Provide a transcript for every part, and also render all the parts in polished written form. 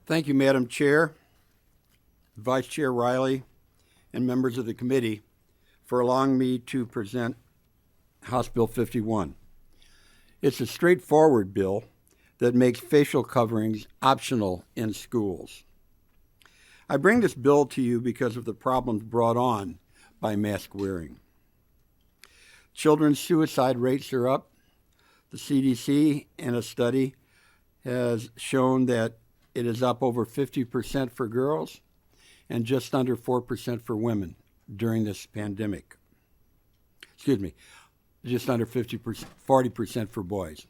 Thank you, Madam Chair, Vice Chair Riley, and members of the committee for allowing me to present House Bill 51. It's a straightforward bill that makes facial coverings optional in schools. I bring this bill to you because of the problems brought on by mask wearing. Children's suicide rates are up. The CDC, in a study, has shown that it is up over 50% for girls and just under 4% for women during this pandemic. Excuse me, just under 50%, 40% for boys.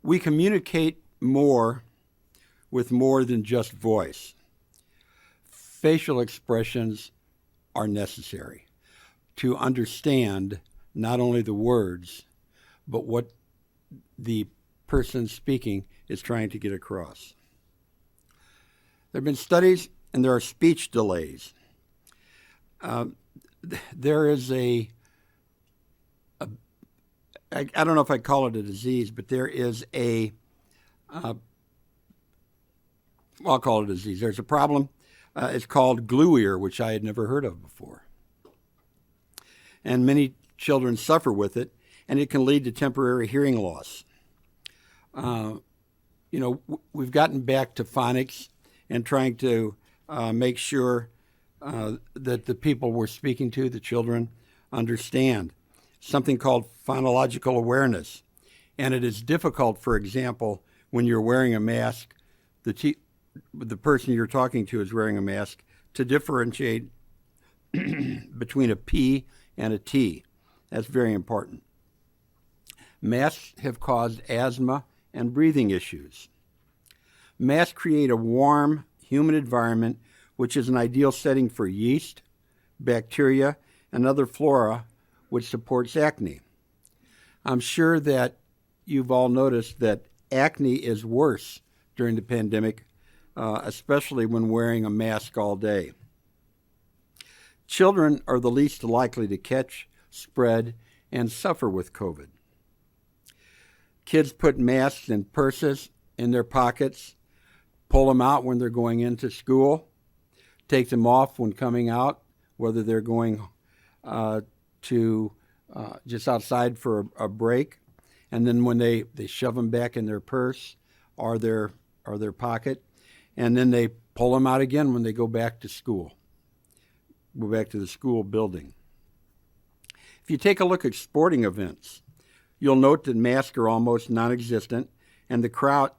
We communicate more with more than just voice. Facial expressions are necessary to understand not only the words, but what the person speaking is trying to get across. There have been studies, and there are speech delays. There is I don't know if I call it a disease, but there is I'll call it a disease. There's a problem. It's called glue ear, which I had never heard of before. And many children suffer with it, and it can lead to temporary hearing loss. We've gotten back to phonics and trying to make sure that the people we're speaking to, the children, understand something called phonological awareness. And it is difficult, for example, when you're wearing a mask, the person you're talking to is wearing a mask, to differentiate between a P and a T. That's very important. Masks have caused asthma and breathing issues. Masks create a warm, humid environment, which is an ideal setting for yeast, bacteria, and other flora, which supports acne. I'm sure that you've all noticed that acne is worse during the pandemic, especially when wearing a mask all day. Children are the least likely to catch, spread, and suffer with COVID. Kids put masks in purses, in their pockets, pull them out when they're going into school, take them off when coming out, whether they're going to just outside for a break, and then when they shove them back in their purse or their pocket, and then they pull them out again when they go back to school, go back to the school building. If you take a look at sporting events, you'll note that masks are almost non-existent, and the crowd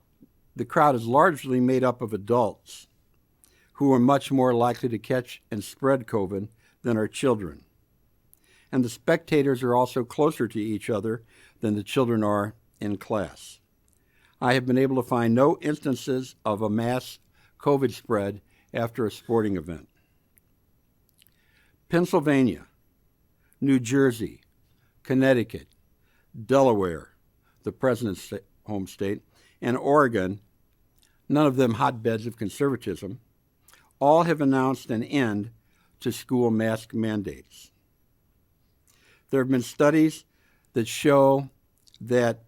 is largely made up of adults who are much more likely to catch and spread COVID than are children. And the spectators are also closer to each other than the children are in class. I have been able to find no instances of a mass COVID spread after a sporting event. Pennsylvania, New Jersey, Connecticut, Delaware, the president's home state, and Oregon, none of them hotbeds of conservatism, all have announced an end to school mask mandates. There have been studies that show that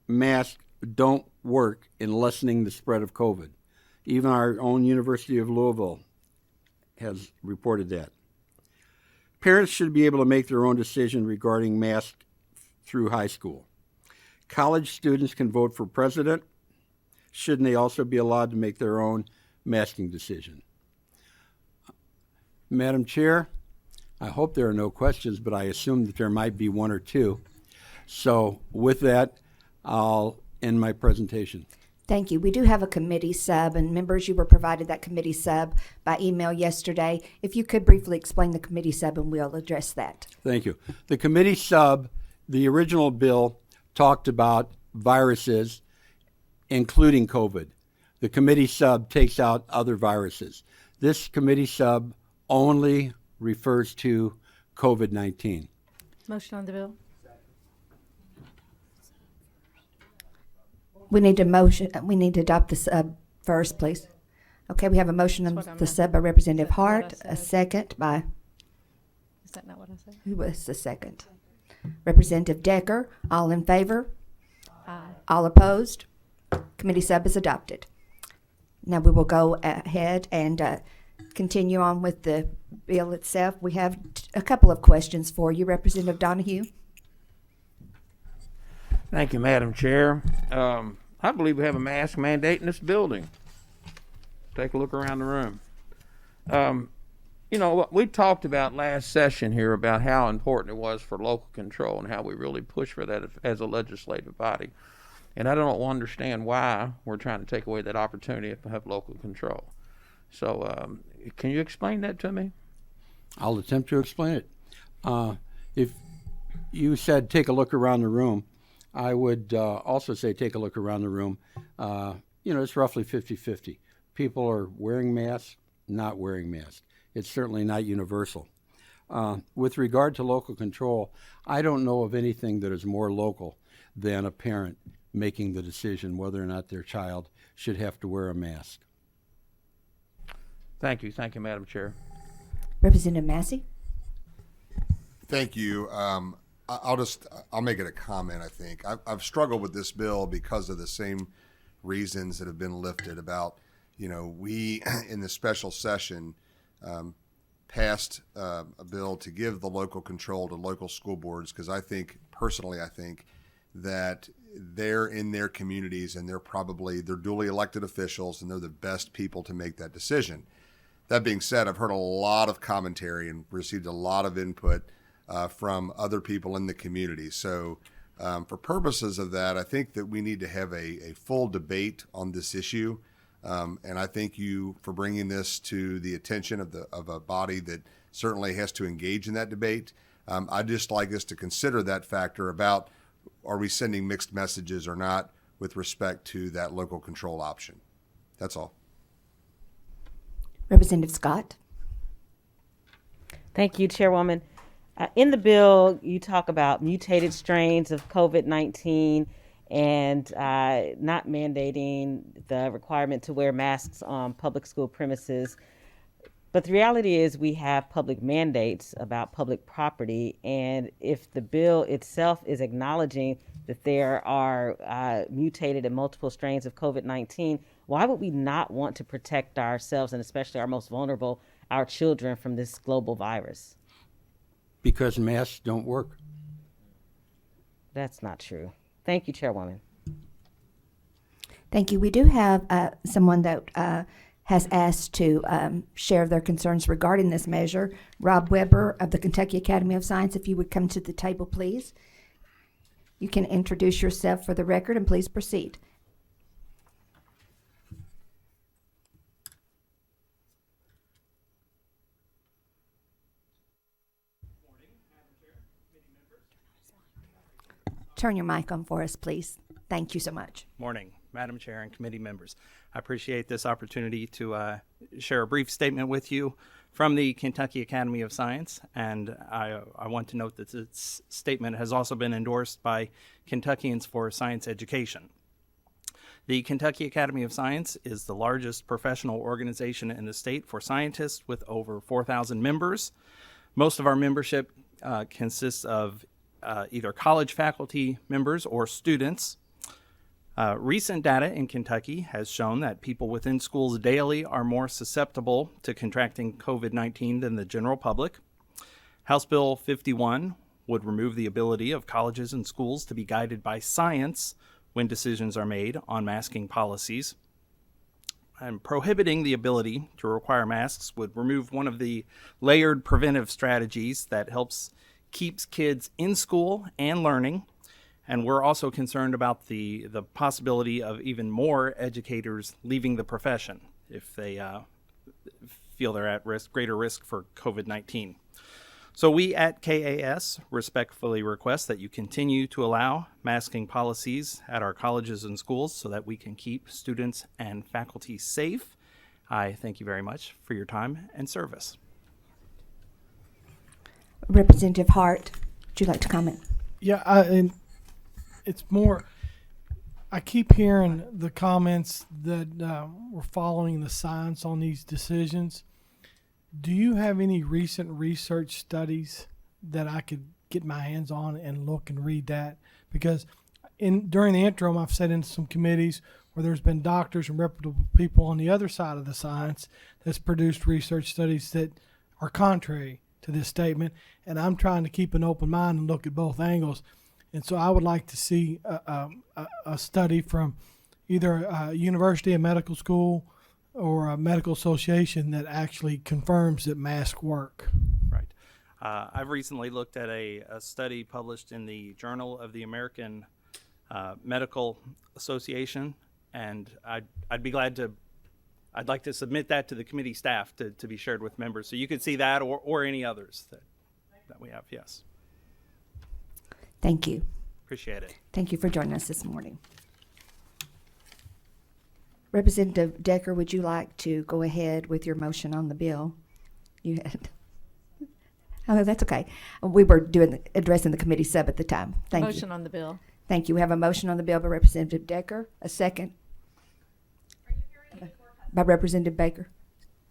masks don't work in lessening the spread of COVID. Even our own University of Louisville has reported that. Parents should be able to make their own decision regarding masks through high school. College students can vote for president. Shouldn't they also be allowed to make their own masking decision? Madam Chair, I hope there are no questions, but I assume that there might be one or two. So with that, I'll end my presentation. Thank you. We do have a committee sub, and members, you were provided that committee sub by email yesterday. If you could briefly explain the committee sub, and we'll address that. Thank you. The committee sub, the original bill talked about viruses, including COVID. The committee sub takes out other viruses. This committee sub only refers to COVID-19. Motion on the bill. We need to adopt the sub first, please. Okay, we have a motion on the sub by Representative Hart, a second by, Is that not what I said? who was the second? Representative Decker. All in favor? Aye. All opposed? Committee sub is adopted. Now we will go ahead and continue on with the bill itself. We have a couple of questions for you. Representative Donahue. Thank you, Madam Chair. I believe we have a mask mandate in this building. Take a look around the room. What we talked about last session here about how important it was for local control and how we really push for that as a legislative body. And I don't understand why we're trying to take away that opportunity to have local control. So can you explain that to me? I'll attempt to explain it. If you said take a look around the room, I would also say take a look around the room. It's roughly 50-50. People are wearing masks, not wearing masks. It's certainly not universal. With regard to local control, I don't know of anything that is more local than a parent making the decision whether or not their child should have to wear a mask. Thank you, Madam Chair. Representative Massey. Thank you. I'll make it a comment. I think I've struggled with this bill because of the same reasons that have been lifted about, we in the special session passed a bill to give the local control to local school boards because I think that they're in their communities and they're duly elected officials and they're the best people to make that decision. That being said, I've heard a lot of commentary and received a lot of input from other people in the community. So for purposes of that, I think that we need to have a full debate on this issue. And I thank you for bringing this to the attention of a body that certainly has to engage in that debate. I'd just like us to consider that factor about are we sending mixed messages or not with respect to that local control option. That's all. Representative Scott. Thank you, Chairwoman. In the bill, you talk about mutated strains of COVID-19 and not mandating the requirement to wear masks on public school premises. But the reality is we have public mandates about public property, and if the bill itself is acknowledging that there are mutated and multiple strains of COVID-19, why would we not want to protect ourselves and especially our most vulnerable, our children, from this global virus? Because masks don't work. That's not true. Thank you, Chairwoman. Thank you. We do have someone that has asked to share their concerns regarding this measure. Rob Weber of the Kentucky Academy of Science, if you would come to the table, please. You can introduce yourself for the record and please proceed. Turn your mic on for us, please. Thank you so much. Morning, Madam Chair and committee members. I appreciate this opportunity to share a brief statement with you from the Kentucky Academy of Science, and I want to note that this statement has also been endorsed by Kentuckians for Science Education. The Kentucky Academy of Science is the largest professional organization in the state for scientists with over 4,000 members. Most of our membership consists of either college faculty members or students. Recent data in Kentucky has shown that people within schools daily are more susceptible to contracting COVID-19 than the general public. House Bill 51 would remove the ability of colleges and schools to be guided by science when decisions are made on masking policies. And prohibiting the ability to require masks would remove one of the layered preventive strategies that keeps kids in school and learning. And we're also concerned about the possibility of even more educators leaving the profession if they feel they're at greater risk for COVID-19. So we at KAS respectfully request that you continue to allow masking policies at our colleges and schools so that we can keep students and faculty safe. I thank you very much for your time and service. Representative Hart, would you like to comment? Yeah, and it's more, I keep hearing the comments that we're following the science on these decisions. Do you have any recent research studies that I could get my hands on and look and read that? Because during the interim, I've sat in some committees where there's been doctors and reputable people on the other side of the science that's produced research studies that are contrary to this statement. And I'm trying to keep an open mind and look at both angles. And so I would like to see a study from either a university, a medical school, or a medical association that actually confirms that masks work. Right. I've recently looked at a study published in the Journal of the American Medical Association, and I'd be glad to. I'd like to submit that to the committee staff to be shared with members, so you could see that or any others that we have. Yes. Thank you. Appreciate it. Thank you for joining us this morning. Representative Decker, would you like to go ahead with your motion on the bill? You had. Oh, that's okay. We were addressing the committee sub at the time. Thank you. Motion on the bill. Thank you. We have a motion on the bill by Representative Decker. A second. Are you hearing any more testimony? By Representative Baker.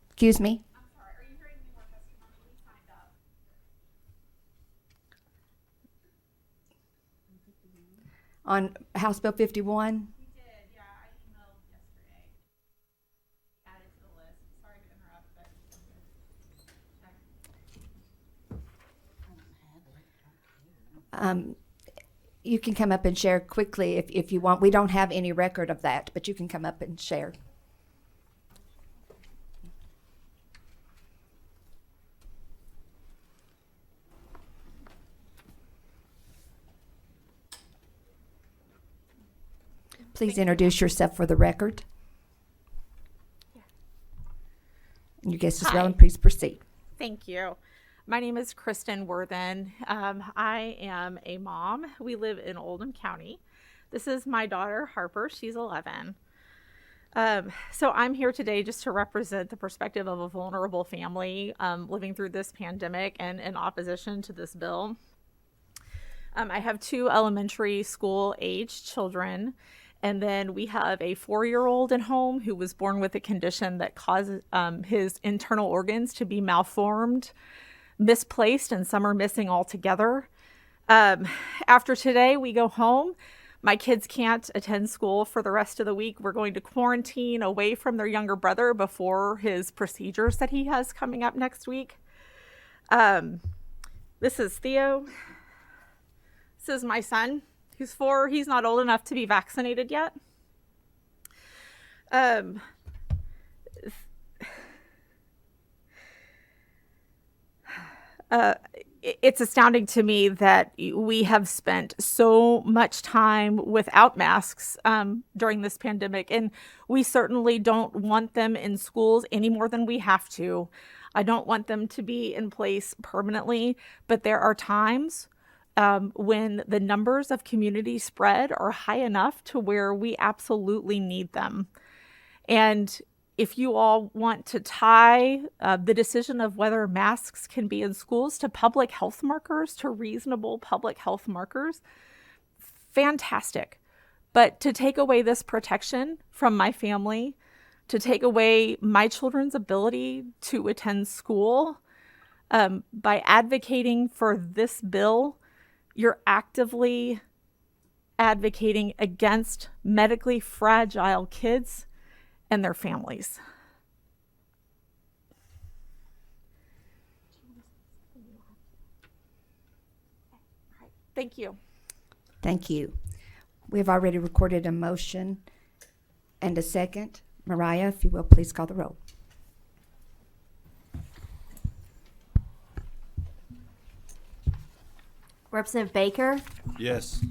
Excuse me? I'm sorry, are you hearing any more testimony? We signed up. On House Bill 51? We did, yeah, I emailed yesterday. Added to the list. Sorry to interrupt, but. You can come up and share quickly if you want. We don't have any record of that, but you can come up and share. Please introduce yourself for the record. And your guest is Hi. relevant. Please proceed. Thank you. My name is Kristen Worthen. I am a mom. We live in Oldham County. This is my daughter, Harper. She's 11. So I'm here today just to represent the perspective of a vulnerable family living through this pandemic and in opposition to this bill. I have 2 elementary school aged children. And then we have a 4-year-old at home who was born with a condition that causes his internal organs to be malformed, misplaced, and some are missing altogether. After today, we go home. My kids can't attend school for the rest of the week. We're going to quarantine away from their younger brother before his procedures that he has coming up next week. This is Theo. This is my son. He's 4. He's not old enough to be vaccinated yet. It's astounding to me that we have spent so much time without masks during this pandemic, and we certainly don't want them in schools any more than we have to. I don't want them to be in place permanently, but there are times when the numbers of community spread are high enough to where we absolutely need them. And if you all want to tie the decision of whether masks can be in schools to public health markers, to reasonable public health markers, fantastic. But to take away this protection from my family, to take away my children's ability to attend school, by advocating for this bill, you're actively advocating against medically fragile kids and their families. Thank you. Thank you. We've already recorded a motion and a second. Mariah, if you will, please call the roll. Representative Baker? Yes.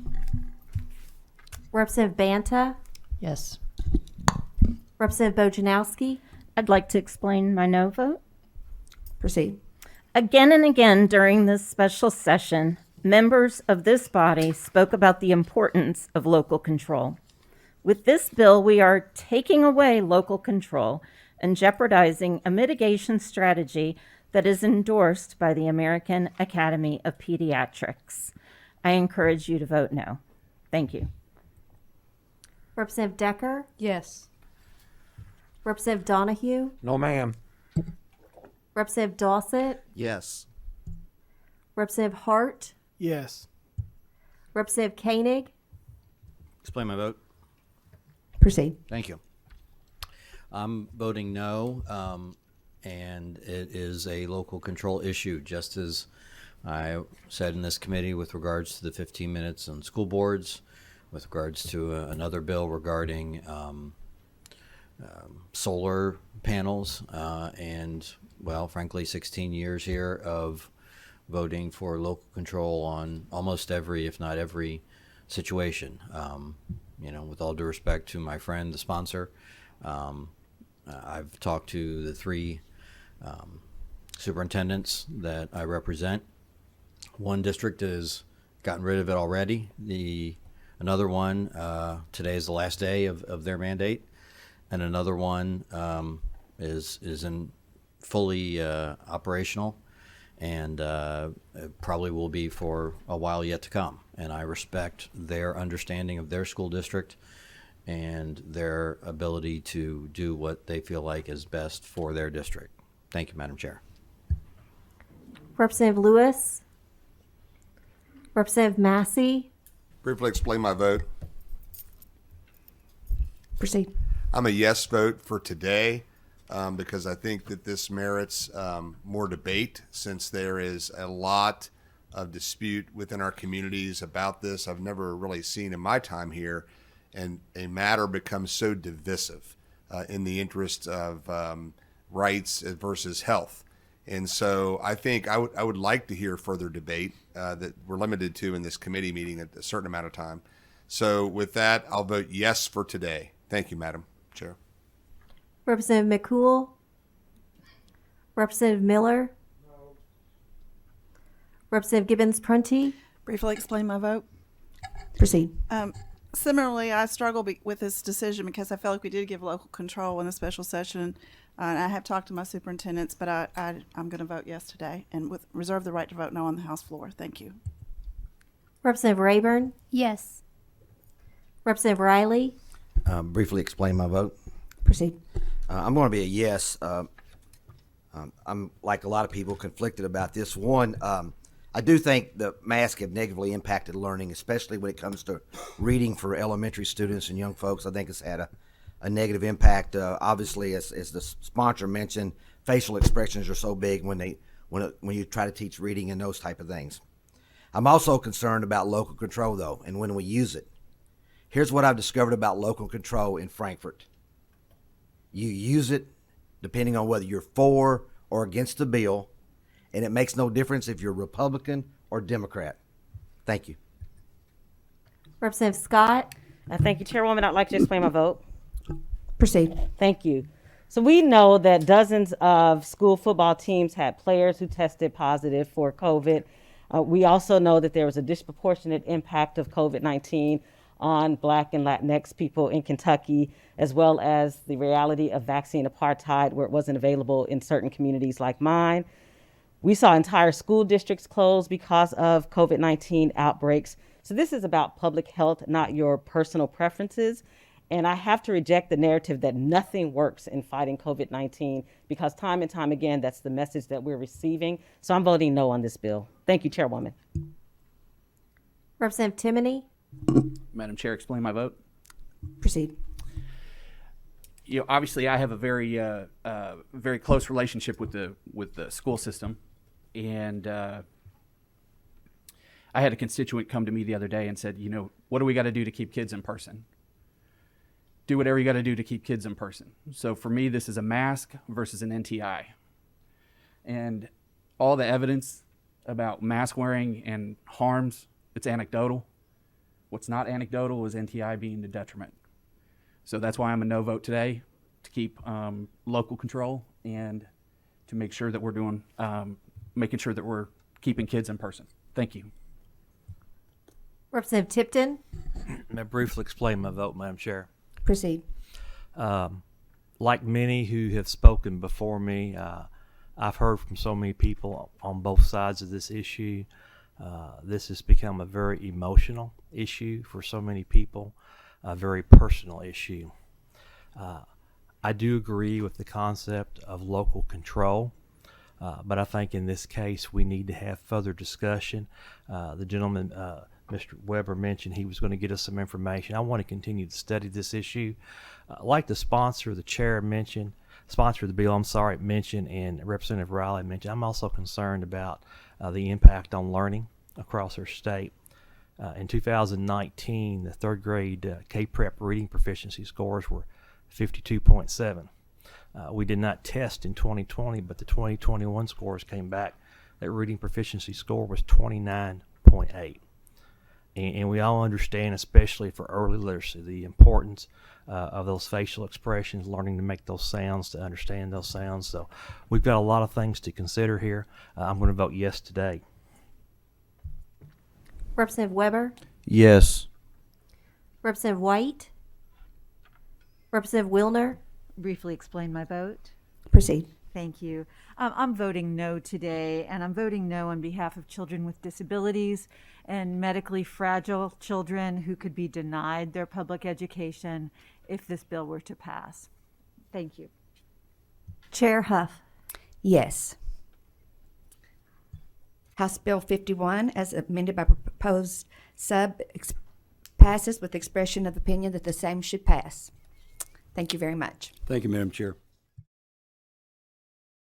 Representative Banta? Yes. Representative Bojanowski? I'd like to explain my no vote. Proceed. Again and again during this special session, members of this body spoke about the importance of local control. With this bill, we are taking away local control and jeopardizing a mitigation strategy that is endorsed by the American Academy of Pediatrics. I encourage you to vote no. Thank you. Representative Decker? Yes. Representative Donahue? No, ma'am. Representative Dossett? Yes. Representative Hart? Yes. Representative Koenig? Explain my vote. Proceed. Thank you. I'm voting no, and it is a local control issue, just as I said in this committee with regards to the 15 minutes on school boards, with regards to another bill regarding solar panels, and, well, frankly, 16 years here of voting for local control on almost every, if not every, situation. With all due respect to my friend, the sponsor, I've talked to the three superintendents that I represent. One district has gotten rid of it already. Another one, today is the last day of their mandate, and another one is in fully operational, and it probably will be for a while yet to come. And I respect their understanding of their school district and their ability to do what they feel like is best for their district. Thank you, Madam Chair. Representative Lewis. Representative Massey. Briefly explain my vote. Proceed. I'm a yes vote for today because I think that this merits more debate, since there is a lot of dispute within our communities about this. I've never really seen in my time here and a matter becomes so divisive in the interest of rights versus health. And so I think I would like to hear further debate that we're limited to in this committee meeting at a certain amount of time. So with that, I'll vote yes for today. Thank you, Madam Chair. Representative McCool. Representative Miller. No. Representative Gibbons-Prunty. Briefly explain my vote. Proceed. Similarly, I struggle with this decision because I felt like we did give local control in the special session. And I have talked to my superintendents, but I'm going to vote yes today and reserve the right to vote no on the House floor. Thank you. Representative Rayburn. Yes. Representative Riley. Briefly explain my vote. Proceed. I'm going to be a yes. I'm, like a lot of people, conflicted about this. One, I do think the masks have negatively impacted learning, especially when it comes to reading for elementary students and young folks. I think it's had a negative impact. Obviously, as the sponsor mentioned, facial expressions are so big when you try to teach reading and those type of things. I'm also concerned about local control, though, and when we use it. Here's what I've discovered about local control in Frankfort. You use it depending on whether you're for or against the bill, and it makes no difference if you're Republican or Democrat. Thank you. Representative Scott. Thank you, Chairwoman. I'd like to explain my vote. Proceed. Thank you. So we know that dozens of school football teams had players who tested positive for COVID. We also know that there was a disproportionate impact of COVID-19 on Black and Latinx people in Kentucky, as well as the reality of vaccine apartheid, where it wasn't available in certain communities like mine. We saw entire school districts close because of COVID-19 outbreaks. So this is about public health, not your personal preferences. And I have to reject the narrative that nothing works in fighting COVID-19, because time and time again, that's the message that we're receiving. So I'm voting no on this bill. Thank you, Chairwoman. Representative Timoney. Madam Chair, explain my vote. Proceed. Obviously, I have a very close relationship with the school system, and I had a constituent come to me the other day and said, what do we got to do to keep kids in person? Do whatever you got to do to keep kids in person. So for me, this is a mask versus an NTI, and all the evidence about mask wearing and harms, it's anecdotal. What's not anecdotal is NTI being the detriment. So that's why I'm a no vote today, to keep local control and to make sure that we're doing, making sure that we're keeping kids in person. Thank you. Representative Tipton. May I briefly explain my vote, Madam Chair? Proceed. Like many who have spoken before me, I've heard from so many people on both sides of this issue. This has become a very emotional issue for so many people, a very personal issue. I do agree with the concept of local control, but I think in this case we need to have further discussion. The gentleman Mr. Weber mentioned he was going to get us some information. I want to continue to study this issue. Like the sponsor of the bill, mentioned, and Representative Riley mentioned, I'm also concerned about the impact on learning across our state. In 2019, the third grade K-Prep reading proficiency scores were 52.7. We did not test in 2020, but the 2021 scores came back. That reading proficiency score was 29.8. And we all understand, especially for early literacy, the importance of those facial expressions, learning to make those sounds, to understand those sounds. So we've got a lot of things to consider here. I'm going to vote yes today. Representative Weber, Yes. Representative White, Representative Wilner, Briefly explain my vote. Proceed. Thank you. I'm voting no today, and I'm voting no on behalf of children with disabilities and medically fragile children who could be denied their public education if this bill were to pass. Thank you. Chair Huff. Yes. House Bill 51, as amended by proposed sub, passes with expression of opinion that the same should pass. Thank you very much. Thank you, Madam Chair.